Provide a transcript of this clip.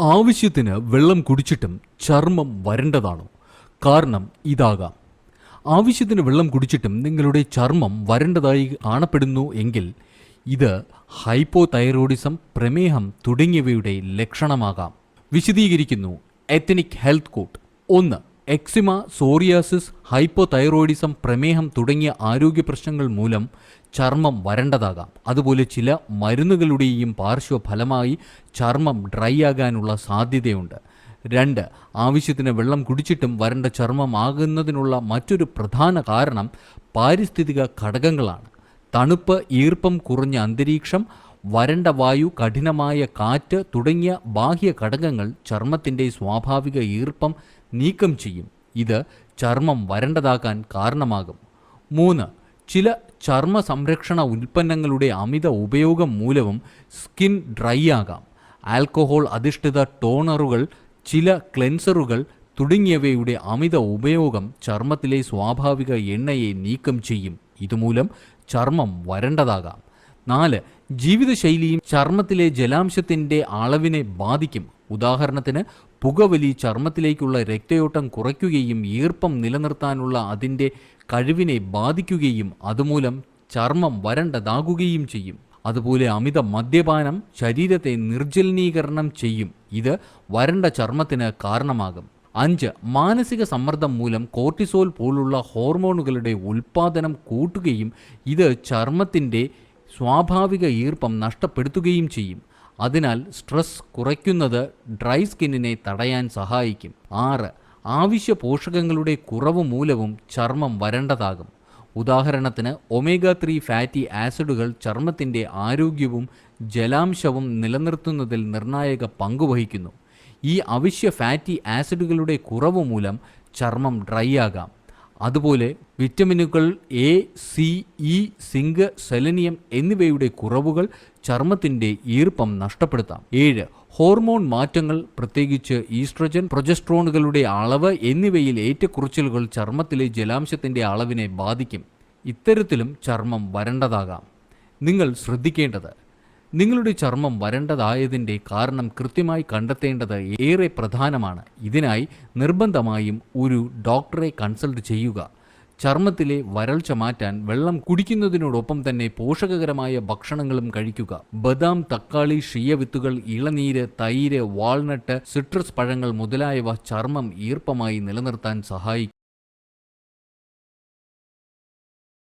ആവശ്യത്തിന് വെള്ളം കുടിച്ചിട്ടും ചർമ്മം വരണ്ടതാണോ? കാരണം ഇതാകാം. ആവശ്യത്തിന് വെള്ളം കുടിച്ചിട്ടും നിങ്ങളുടെ ചർമ്മം വരണ്ടതായി കാണപ്പെടുന്നു എങ്കിൽ ഇത് ഹൈപ്പോതൈറോയിഡിസം, പ്രമേഹം തുടങ്ങിയവയുടെ ലക്ഷണമാകാം. വിശദീകരിക്കുന്നു ethnic health code. 1. Eczema, psoriasis, hypothyroidism, പ്രമേഹം തുടങ്ങിയ ആരോഗ്യ പ്രശ്നങ്ങൾ മൂലം ചർമ്മം വരണ്ടതാകാം. അതുപോലെ ചില മരുന്നുകളുടെയും പാർശ്വഫലമായി ചർമ്മം ഡ്രൈ ആകാനുള്ള സാധ്യതയുണ്ട്. 2. ആവശ്യത്തിന് വെള്ളം കുടിച്ചിട്ടും വരണ്ട ചർമ്മം ആകുന്നതിനുള്ള മറ്റൊരു പ്രധാന കാരണം പാരിസ്ഥിതിക ഘടകങ്ങളാണ്. തണുപ്പ്, ഈർപ്പം കുറഞ്ഞ അന്തരീക്ഷം, വരണ്ട വായു, കഠിനമായ കാറ്റ് തുടങ്ങിയ ബാഹ്യ ഘടകങ്ങൾ ചർമ്മത്തിൻ്റെ സ്വാഭാവിക ഈർപ്പം നീക്കം ചെയ്യും. ഇത് ചർമ്മം വരണ്ടതാക്കാൻ കാരണമാകും. 3. ചില ചർമ്മ സംരക്ഷണ ഉൽപ്പന്നങ്ങളുടെ അമിത ഉപയോഗം മൂലവും സ്കിൻ ഡ്രൈ ആകാം. ആൽക്കഹോൾ അധിഷ്ഠിത ടോണറുകൾ, ചില ക്ലെൻസറുകൾ തുടങ്ങിയവയുടെ അമിത ഉപയോഗം ചർമ്മത്തിലെ സ്വാഭാവിക എണ്ണയെ നീക്കം ചെയ്യും. ഇതുമൂലം ചർമ്മം വരണ്ടതാകാം. 4. ജീവിതശൈലിയും ചർമ്മത്തിലെ ജലാംശത്തിൻ്റെ അളവിനെ ബാധിക്കും. ഉദാഹരണത്തിന്, പുകവലി ചർമ്മത്തിലേക്കുള്ള രക്തയോട്ടം കുറയ്ക്കുകയും ഈർപ്പം നിലനിർത്താനുള്ള അതിൻ്റെ കഴിവിനെ ബാധിക്കുകയും അതുമൂലം ചർമ്മം വരണ്ടതാകുകയും ചെയ്യും. അതുപോലെ അമിത മദ്യപാനം ശരീരത്തെ നിർജ്ജലീകരണം ചെയ്യും. ഇത് വരണ്ട ചർമ്മത്തിന് കാരണമാകും. 5. മാനസിക സമ്മർദ്ദം മൂലം കോർട്ടിസോൾ പോലുള്ള ഹോർമോണുകളുടെ ഉൽപ്പാദനം കൂട്ടുകയും ഇത് ചർമ്മത്തിൻ്റെ സ്വാഭാവിക ഈർപ്പം നഷ്ടപ്പെടുത്തുകയും ചെയ്യും. അതിനാൽ സ്ട്രെസ് കുറയ്ക്കുന്നത് ഡ്രൈ സ്കിന്നിനെ തടയാൻ സഹായിക്കും. 6. ആവശ്യ പോഷകങ്ങളുടെ കുറവ് മൂലവും ചർമ്മം വരണ്ടതാകും. ഉദാഹരണത്തിന്, ഒമേഗ 3 ഫാറ്റി ആസിഡുകൾ ചർമ്മത്തിൻ്റെ ആരോഗ്യവും ജലാംശവും നിലനിർത്തുന്നതിൽ നിർണായക പങ്കുവഹിക്കുന്നു. ഈ അവശ്യ ഫാറ്റി ആസിഡുകളുടെ കുറവ് മൂലം ചർമ്മം ഡ്രൈ ആകാം. അതുപോലെ വിറ്റമിനുകൾ A, C, E, zinc, selenium എന്നിവയുടെ കുറവുകൾ ചർമ്മത്തിൻ്റെ ഈർപ്പം നഷ്ടപ്പെടുത്താം. 7. ഹോർമോൺ മാറ്റങ്ങൾ, പ്രത്യേകിച്ച് ഈസ്ട്രജൻ, പ്രൊജസ്ട്രോണുകളുടെ അളവ് എന്നിവയിൽ ഏറ്റക്കുറച്ചിലുകൾ ചർമ്മത്തിലെ ജലാംശത്തിൻ്റെ അളവിനെ ബാധിക്കും. ഇത്തരത്തിലും ചർമ്മം വരണ്ടതാകാം. നിങ്ങൾ ശ്രദ്ധിക്കേണ്ടത്, നിങ്ങളുടെ ചർമ്മം വരണ്ടതായതിൻ്റെ കാരണം കൃത്യമായി കണ്ടെത്തേണ്ടത് ഏറെ പ്രധാനമാണ്. ഇതിനായി നിർബന്ധമായും ഒരു ഡോക്ടറെ കൺസൾട്ട് ചെയ്യുക. ചർമ്മത്തിലെ വരൾച്ച മാറ്റാൻ വെള്ളം കുടിക്കുന്നതിനോടൊപ്പം തന്നെ പോഷകകരമായ ഭക്ഷണങ്ങളും കഴിക്കുക. ബദാം, തക്കാളി, ഷിയ വിത്തുകൾ, ഇളനീര്, തൈര്, വാൾനട്ട്, സിട്രസ് പഴങ്ങൾ മുതലായവ ചർമ്മം ഈർപ്പമായി നിലനിർത്താൻ സഹായിക്കും.